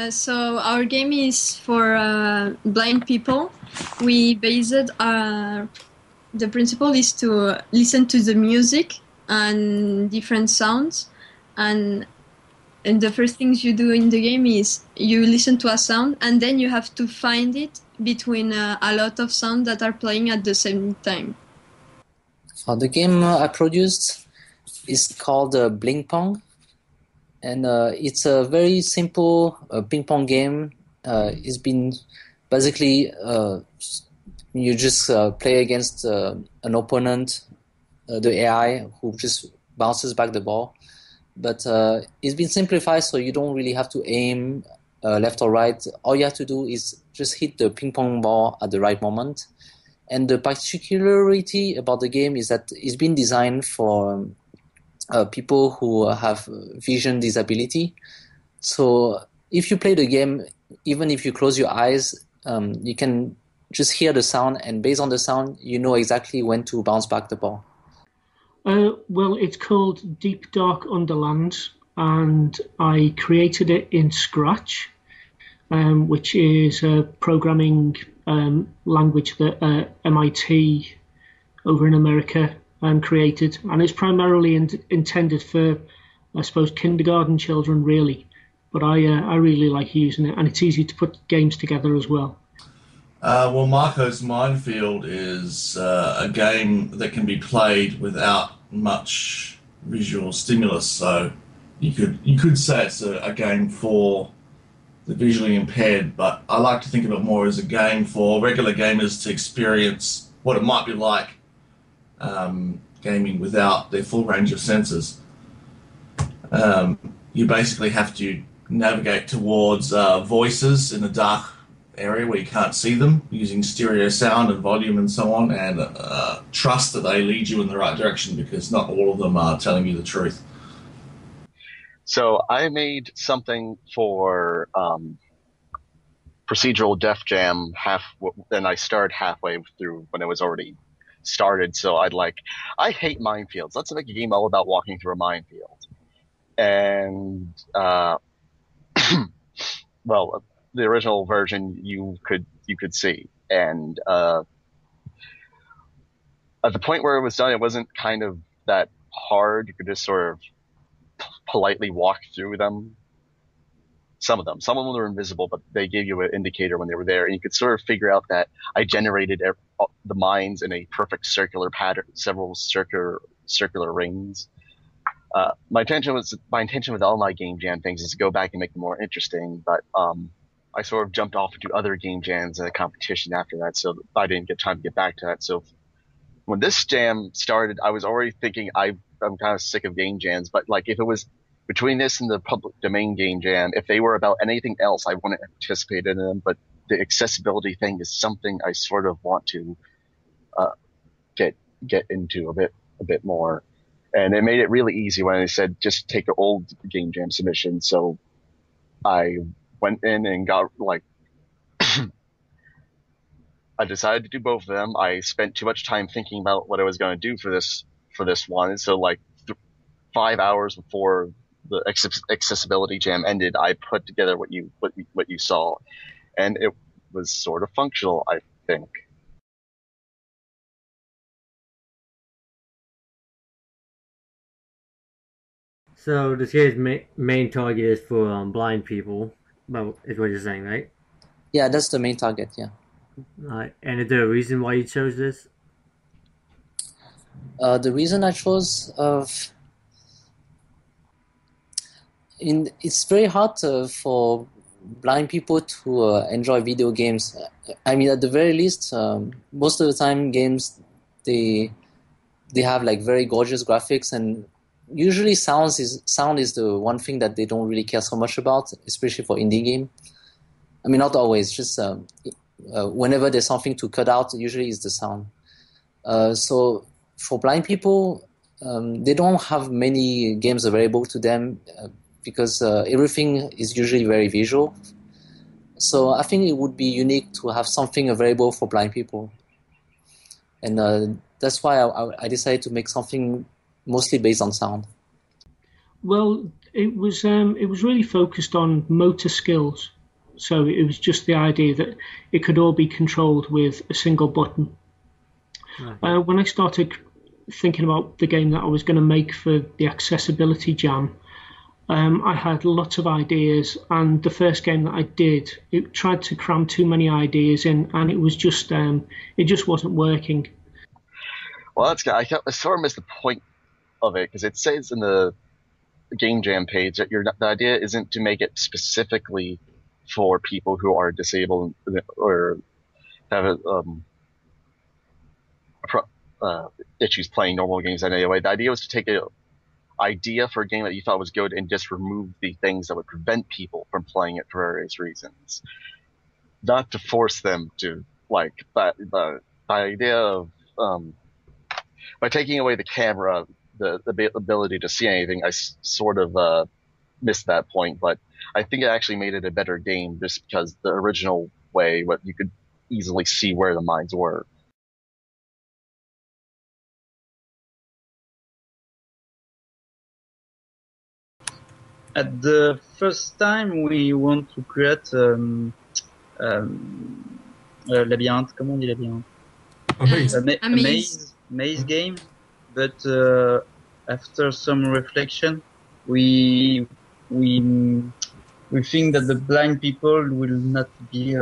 So our game is for blind people. We based the principle is to listen to the music and different sounds, and the first things you do in the game is you listen to a sound and then you have to find it between a lot of sounds that are playing at the same time. The game I produced is called Bling Pong, and it's a very simple ping pong game. It's been basically you just play against an opponent, the AI, who just bounces back the ball. But it's been simplified, so you don't really have to aim left or right. All you have to do is just hit the ping pong ball at the right moment. And the particularity about the game is that it's been designed for people who have vision disability. So if you play the game, even if you close your eyes, you can just hear the sound, and based on the sound, you know exactly when to bounce back the ball. Well, it's called Deep Dark Underland, and I created it in Scratch, which is a programming language that MIT over in America created, and it's primarily intended for, I suppose, kindergarten children, really. But I really like using it, and it's easy to put games together as well. Well, Marco's Minefield is a game that can be played without much visual stimulus. So you could say it's a game for the visually impaired, but I like to think of it more as a game for regular gamers to experience what it might be like gaming without their full range of senses. You basically have to navigate towards voices in a dark area where you can't see them, using stereo sound and volume and so on, and trust that they lead you in the right direction, because not all of them are telling you the truth. So I made something for procedural Def Jam and I started halfway through when it was already started. So I hate minefields. Let's make a game all about walking through a minefield. And well, the original version you could see, and at the point where it was done, it wasn't kind of that hard. You could just sort of politely walk through them. Some of them were invisible, but they gave you an indicator when they were there, and you could sort of figure out that I generated the mines in a perfect circular pattern, several circular rings. My intention with all my game jam things is to go back and make them more interesting, but I sort of jumped off into other game jams and a competition after that, so I didn't get time to get back to that. So when this jam started, I was already thinking I'm kind of sick of game jams, but like if it was between this and the public domain game jam, if they were about anything else, I wouldn't have participated in them. But the accessibility thing is something I sort of want to get into a bit more. And it made it really easy when I said just take an old game jam submission. So I went in and got I decided to do both of them. I spent too much time thinking about what I was going to do for this one. So 5 hours before the accessibility jam ended, I put together what you saw, and it was sort of functional, I think. So this game's main target is for blind people, is what you're saying, right? Yeah, that's the main target, yeah. And is there a reason why you chose this? The reason I chose it's very hard for blind people to enjoy video games. I mean, at the very least, most of the time, games they have like very gorgeous graphics, and usually sound is the one thing that they don't really care so much about, especially for indie game. I mean, not always. Just whenever there's something to cut out, usually it's the sound. So for blind people, they don't have many games available to them. Because everything is usually very visual. So I think it would be unique to have something available for blind people. And that's why I decided to make something mostly based on sound. Well, it was really focused on motor skills. So it was just the idea that it could all be controlled with a single button. Right. When I started thinking about the game that I was going to make for the accessibility jam, I had lots of ideas, and the first game that I did, it tried to cram too many ideas in, and it was just it just wasn't working. Well, that's good. I sort of missed the point of it, because it says in the Game Jam page that the idea isn't to make it specifically for people who are disabled or have issues playing normal games anyway. The idea was to take a idea for a game that you thought was good and just remove the things that would prevent people from playing it for various reasons. Not to force them to like, but the idea of by taking away the camera, the ability to see anything, I sort of missed that point. But I think it actually made it a better game just because the original way, what you could easily see where the mines were. At the first time, we want to create labyrinthe. Comment on dit labyrinthe? Maze game, but after some reflection, we think that the blind people will not be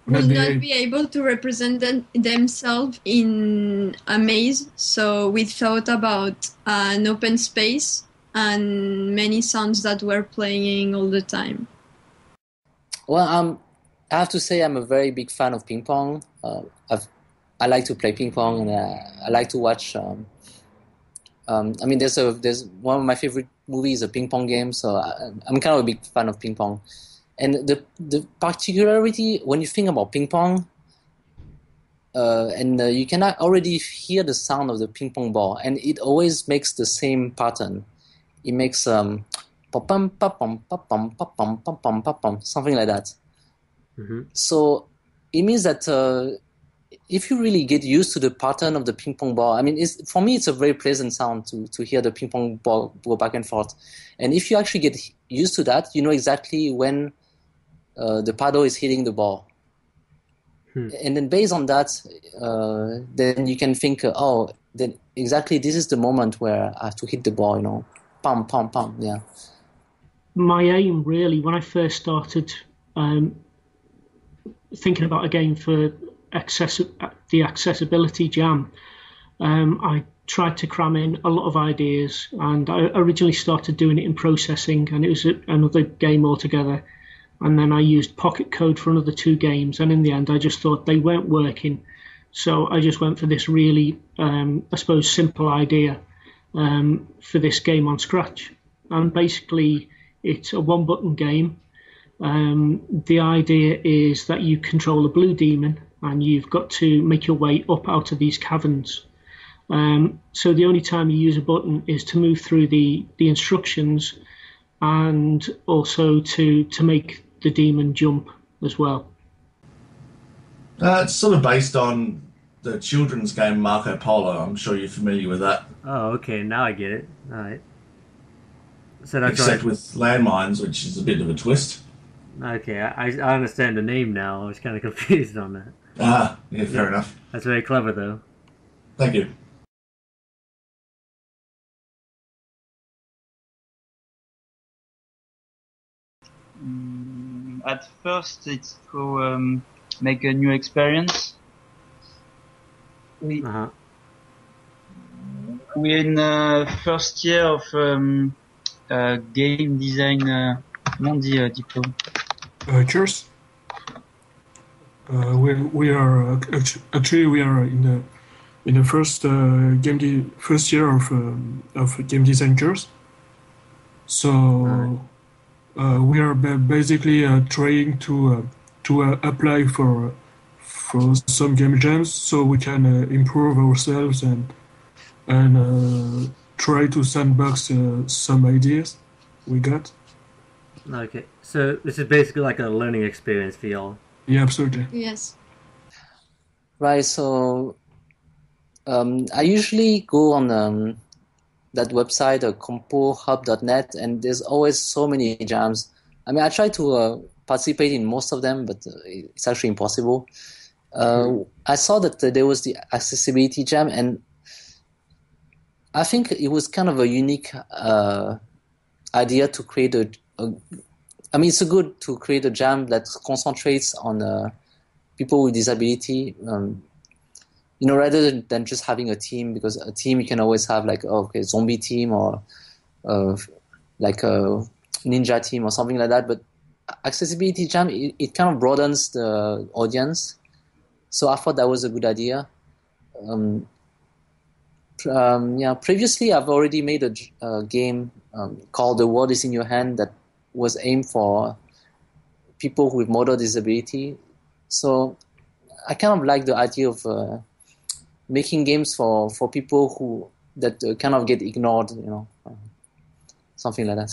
will not be able to represent themselves in a maze. So we thought about an open space and many sounds that were playing all the time. Well, I have to say I'm a very big fan of ping pong. I like to play ping pong, and I like to watch. I mean, there's one of my favorite movies, a ping pong game. So I'm kind of a big fan of ping pong. And the particularity when you think about ping pong, you can already hear the sound of the ping pong ball, and it always makes the same pattern. It makes pum pum pum pum pum pum pum pum something like that. Mm-hmm. So it means that if you really get used to the pattern of the ping pong ball, I mean, for me it's a very pleasant sound to hear the ping pong ball go back and forth. And if you actually get used to that, you know exactly when the paddle is hitting the ball. And then based on that, then you can think, then exactly this is the moment where I have to hit the ball, you know, pam, pam, pam, yeah. My aim really, when I first started thinking about a game for the accessibility jam, I tried to cram in a lot of ideas, and I originally started doing it in processing, and it was another game altogether. And then I used Pocket Code for another 2 games, and in the end I just thought they weren't working. So I just went for this really, I suppose, simple idea for this game on Scratch. And basically it's a 1-button game. The idea is that you control a blue demon, and you've got to make your way up out of these caverns. So the only time you use a button is to move through the instructions, and also to make the demon jump as well. It's sort of based on the children's game Marco Polo. I'm sure you're familiar with that. Oh, okay. Now I get it. All right. So that's except with landmines, which is a bit of a twist. Okay, I understand the name now. I was kind of confused on that. Yeah, fair enough. That's very clever, though. Thank you. At first, it's to make a new experience. Uh-huh. We're in first year of game design. Comment on dit diplôme? Course. We are actually we are in the first first year of game design course. So we are basically trying to apply for some game jams so we can improve ourselves and try to sandbox some ideas we got. Okay, so this is basically like a learning experience for y'all. Yeah, absolutely. Yes. Right. So I usually go on that website, compohub.net, and there's always so many jams. I mean, I try to participate in most of them, but it's actually impossible. I saw that there was the accessibility jam, and I think it was kind of a unique idea to create I mean, it's good to create a jam that concentrates on people with disability, rather than just having a team, because a team you can always have like, zombie team or like a ninja team or something like that. But accessibility jam, it kind of broadens the audience. So I thought that was a good idea. Previously I've already made a game called The World Is in Your Hand that was aimed for people with motor disability. So I kind of like the idea of making games for people that kind of get ignored, something like that.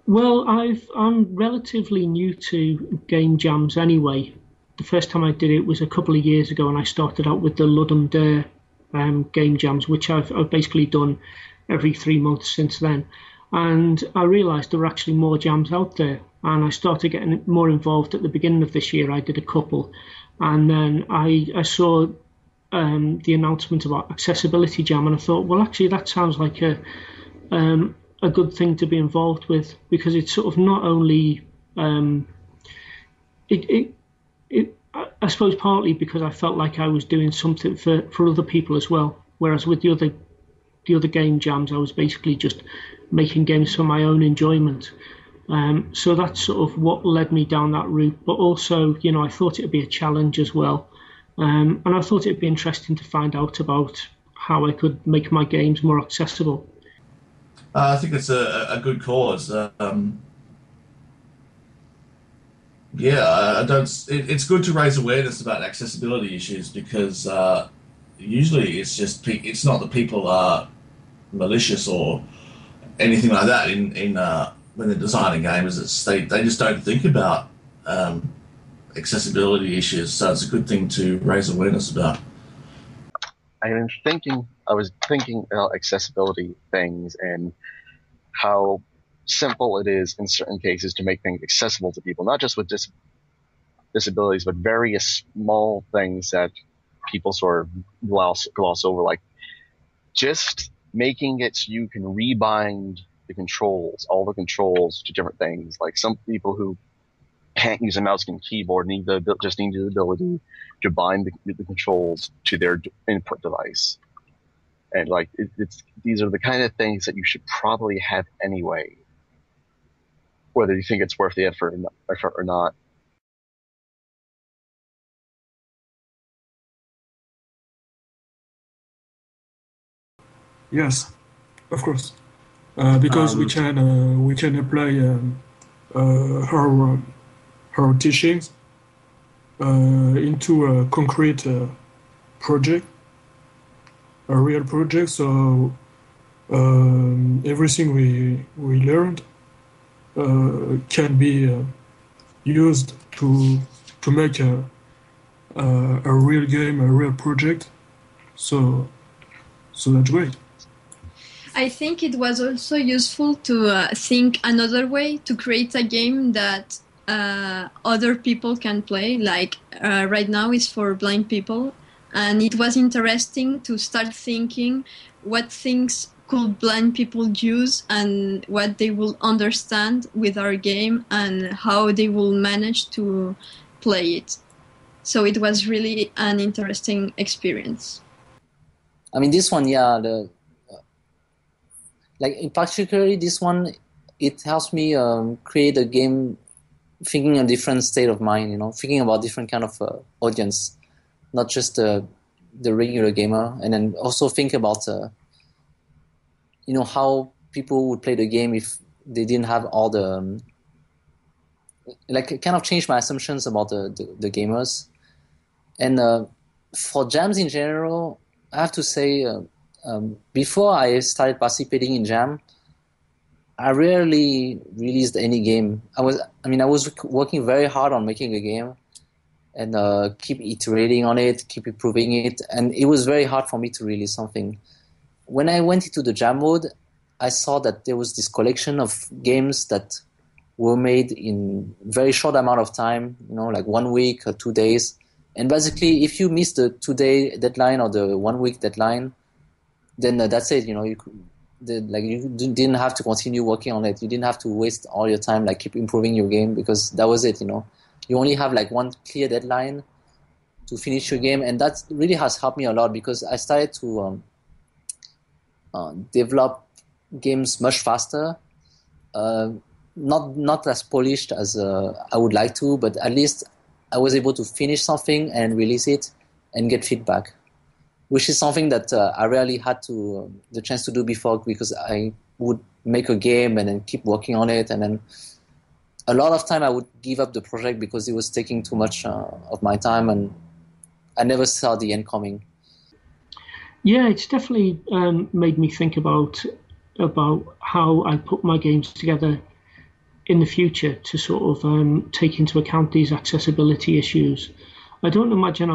Well, I'm relatively new to game jams anyway. The first time I did it was a couple of years ago, and I started out with the Ludum Dare game jams, which I've basically done every 3 months since then. And I realised there were actually more jams out there, and I started getting more involved at the beginning of this year. I did a couple, and then I saw the announcement about accessibility jam, and I thought, well, actually, that sounds like a good thing to be involved with, because it's sort of not only I suppose partly because I felt like I was doing something for other people as well, whereas with the other game jams, I was basically just making games for my own enjoyment. So that's sort of what led me down that route. But also, I thought it would be a challenge as well. And I thought it would be interesting to find out about how I could make my games more accessible. I think it's a good cause. It's good to raise awareness about accessibility issues, because usually it's not that people are malicious or anything like that in when they're designing games. They just don't think about accessibility issues. So it's a good thing to raise awareness about. I was thinking about accessibility things and how simple it is in certain cases to make things accessible to people, not just with disabilities, but various small things that people sort of gloss over, like just making it so you can rebind all the controls to different things. Like some people who can't use a mouse and keyboard need the ability to bind the controls to their input device. And like these are the kind of things that you should probably have anyway, whether you think it's worth the effort or not. Yes, of course, because we can apply our teachings into a concrete project, a real project. So everything we learned can be used to make a real game, a real project. So that's great. I think it was also useful to think another way to create a game that other people can play. Like right now it's for blind people, and it was interesting to start thinking what things could blind people use and what they will understand with our game and how they will manage to play it. So it was really an interesting experience. I mean, this one, yeah, like in particularly this one, it helps me create a game thinking a different state of mind, you know, thinking about different kind of audience, not just the regular gamer, and then also think about you know, how people would play the game if they didn't have all the like it kind of changed my assumptions about the gamers. And for jams in general, I have to say, before I started participating in jam, I rarely released any game. I was working very hard on making a game and keep iterating on it, keep improving it, and it was very hard for me to release something. When I went into the jam mode, I saw that there was this collection of games that were made in very short amount of time, you know, like 1 week or 2 days. And basically, if you miss the 2-day deadline or the 1 week deadline, then that's it. You know, you didn't have to continue working on it. You didn't have to waste all your time, like keep improving your game, because that was it. You know, you only have like one clear deadline to finish your game, and that really has helped me a lot because I started to develop games much faster. Not as polished as I would like to, but at least I was able to finish something and release it and get feedback, which is something that I rarely had the chance to do before, because I would make a game and then keep working on it, and then a lot of time I would give up the project because it was taking too much of my time, and I never saw the end coming. Yeah, it's definitely made me think about how I put my games together in the future to sort of take into account these accessibility issues. I don't imagine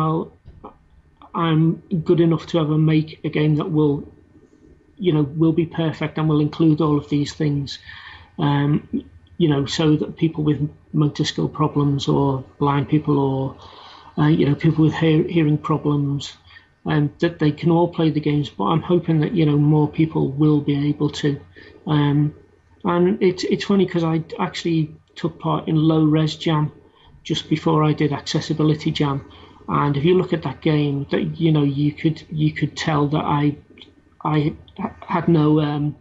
I'm good enough to ever make a game that will be perfect and will include all of these things, so that people with motor skill problems or blind people or people with hearing problems, that they can all play the games. But I'm hoping that more people will be able to. And it's funny because I actually took part in Low Res Jam just before I did Accessibility Jam, and if you look at that game, that you could tell that I had no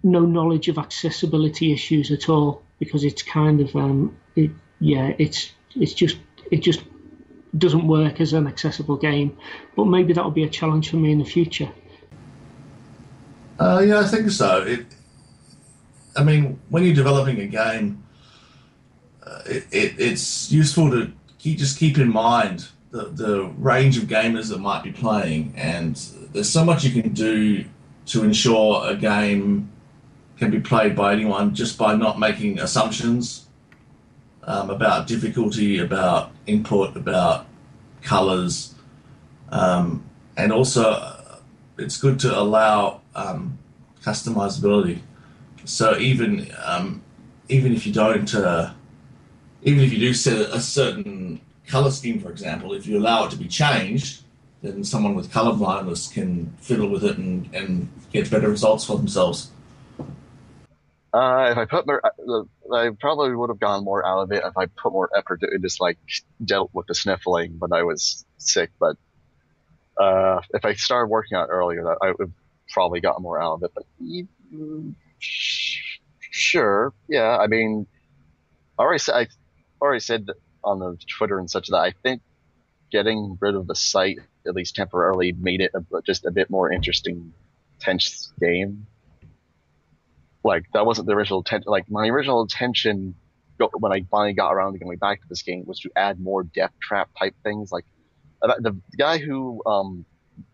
knowledge of accessibility issues at all, because it's kind of it just doesn't work as an accessible game. But maybe that'll be a challenge for me in the future. Yeah, I think so. I mean, when you're developing a game, it's useful to keep in mind the range of gamers that might be playing, and there's so much you can do to ensure a game can be played by anyone just by not making assumptions about difficulty, about input, about colors, and also it's good to allow customizability. So even if you don't, even if you do set a certain color scheme, for example, if you allow it to be changed, then someone with color blindness can fiddle with it and get better results for themselves. If I put more, I probably would have gone more out of it if I put more effort into just like dealt with the sniffling when I was sick. But if I started working on it earlier, I would have probably gotten more out of it. But sure, yeah. I mean, I already said on the Twitter and such that I think getting rid of the site, at least temporarily, made it just a bit more interesting, tense game. Like, that wasn't the original intent. Like, my original intention when I finally got around to going back to this game was to add more death trap type things. Like, the guy who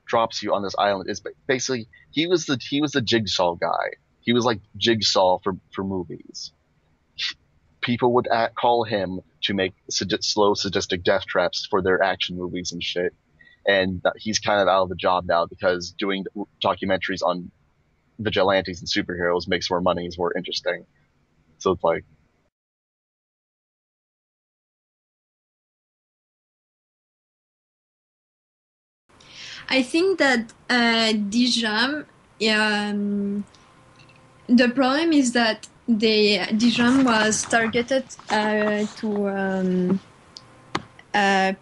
drops you on this island is basically he was the Jigsaw guy. He was like Jigsaw for movies. People would call him to make slow, sadistic death traps for their action movies and shit. And he's kind of out of the job now because doing documentaries on vigilantes and superheroes makes more money, is more interesting. So it's like, I think that DJam the problem is that the jam was targeted to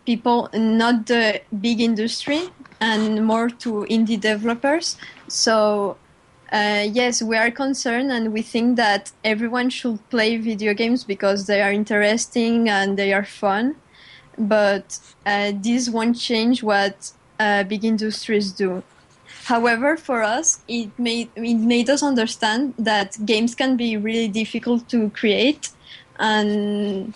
people, not the big industry, and more to indie developers. So yes, we are concerned, and we think that everyone should play video games because they are interesting and they are fun. But this won't change what big industries do. However, for us, it made us understand that games can be really difficult to create, and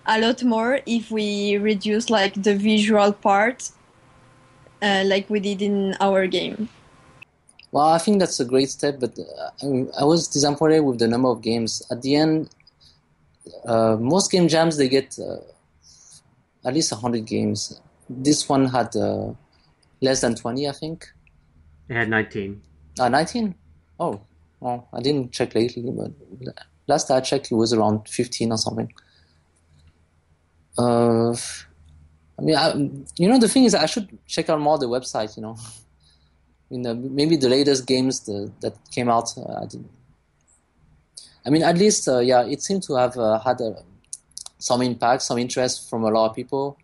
a lot more if we reduce like the visual part, like we did in our game. Well, I think that's a great step, but I was disappointed with the number of games. At the end, most game jams, they get at least 100 games. This one had less than 20, I think. It had 19. 19? Oh, well, I didn't check lately, but last I checked, it was around 15 or something. I mean, the thing is, I should check out more the website, maybe the latest games that came out. At least, it seemed to have had some impact, some interest from a lot of people,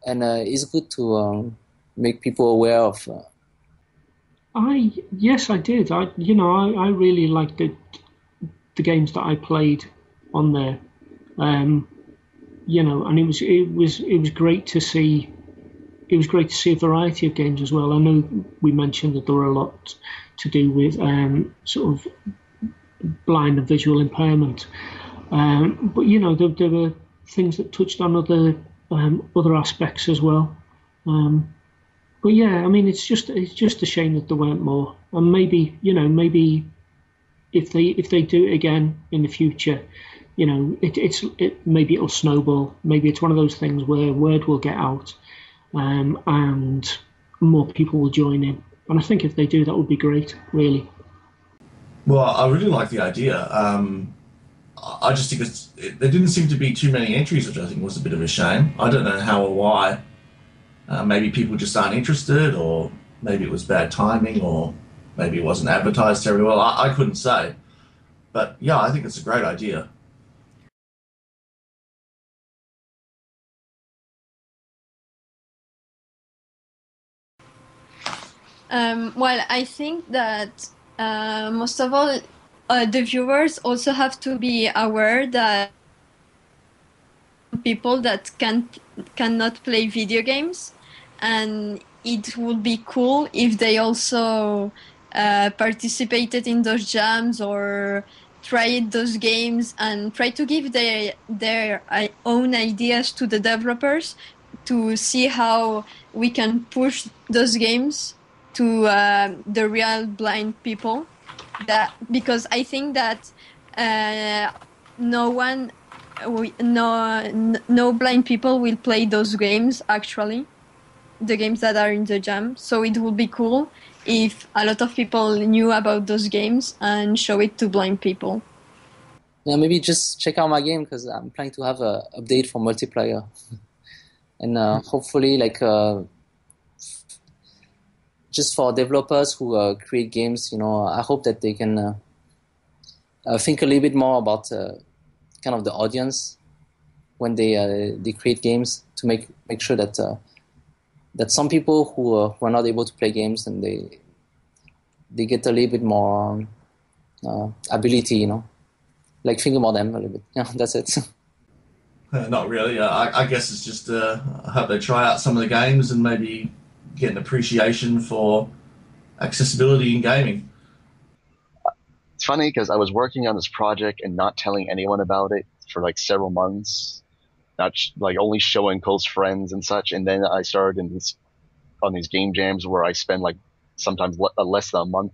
and it's good to make people aware of. Yes, I did. I really liked the games that I played on there. And it was great to see. It was great to see a variety of games as well. I know we mentioned that there were a lot to do with sort of blind and visual impairment, but there were things that touched on other aspects as well. But yeah, I mean, it's just a shame that there weren't more. And maybe if they do it again in the future, maybe it'll snowball. Maybe it's one of those things where word will get out, and more people will join in. And I think if they do, that would be great, really. Well, I really like the idea. I just think there didn't seem to be too many entries, which I think was a bit of a shame. I don't know how or why. Maybe people just aren't interested, or maybe it was bad timing, or maybe it wasn't advertised very well. I couldn't say. But yeah, I think it's a great idea. Well, I think that most of all, the viewers also have to be aware that people that cannot play video games, and it would be cool if they also participated in those jams or tried those games and try to give their own ideas to the developers to see how we can push those games to the real blind people. Because I think that no blind people will play those games, actually, the games that are in the jam. So it would be cool if a lot of people knew about those games and show it to blind people. Yeah, maybe just check out my game, because I'm planning to have an update for multiplayer. And hopefully, just for developers who create games, I hope that they can think a little bit more about kind of the audience when they create games, to make sure that that some people who are not able to play games, and they get a little bit more ability, like think about them a little bit. Yeah, that's it. Not really. I guess it's just I hope they try out some of the games and maybe get an appreciation for accessibility in gaming. It's funny because I was working on this project and not telling anyone about it for like several months, not only showing close friends and such. And then I started on these game jams where I spend like sometimes less than a month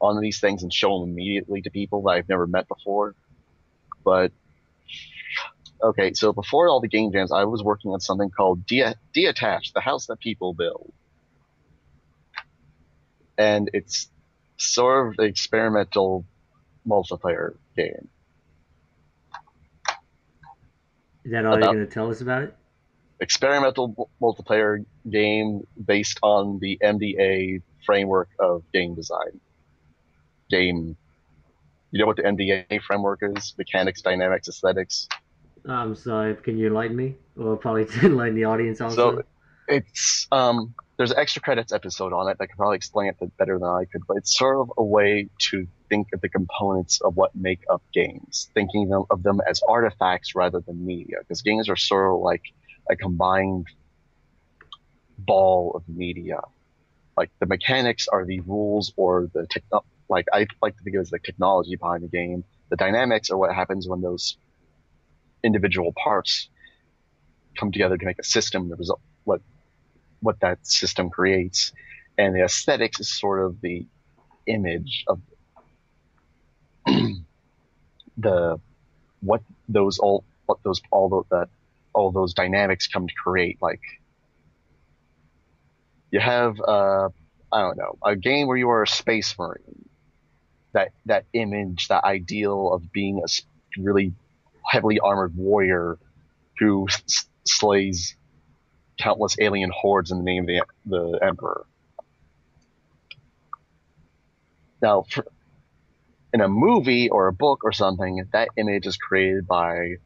on these things and show them immediately to people that I've never met before. But okay, so before all the game jams, I was working on something called Deattach, the house that people build. And it's sort of an experimental multiplayer game. Is that all you're going to tell us about it? Experimental multiplayer game based on the MDA framework of game design. game. You know what the MDA framework is? Mechanics, dynamics, aesthetics. I'm sorry, can you enlighten me? Or probably to enlighten the audience also? So it's there's an extra credits episode on it that can probably explain it better than I could, but it's sort of a way to think of the components of what make up games, thinking of them as artifacts rather than media, because games are sort of like a combined ball of media. Like the mechanics are the rules or the like I like to think of it as the technology behind the game. The dynamics are what happens when those individual parts come together to make a system, the result, what that system creates. And the aesthetics is sort of the image of all those dynamics come to create. Like you have I don't know, a game where you are a space marine. That image, that ideal of being a really heavily armored warrior who slays countless alien hordes in the name of the Emperor. Now, in a movie or a book or something, that image is created by,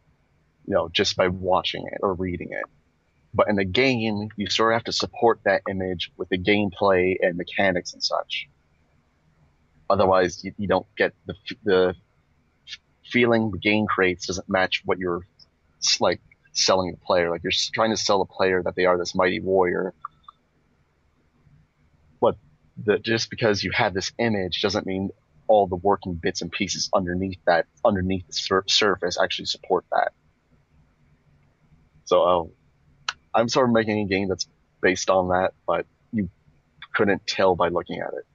just by watching it or reading it. But in the game, you sort of have to support that image with the gameplay and mechanics and such. Otherwise, you don't get the feeling the game creates doesn't match what you're like selling the player. Like you're trying to sell the player that they are this mighty warrior. But just because you have this image doesn't mean all the working bits and pieces underneath the surface actually support that. So I'm sort of making a game that's based on that, but you couldn't tell by looking at it.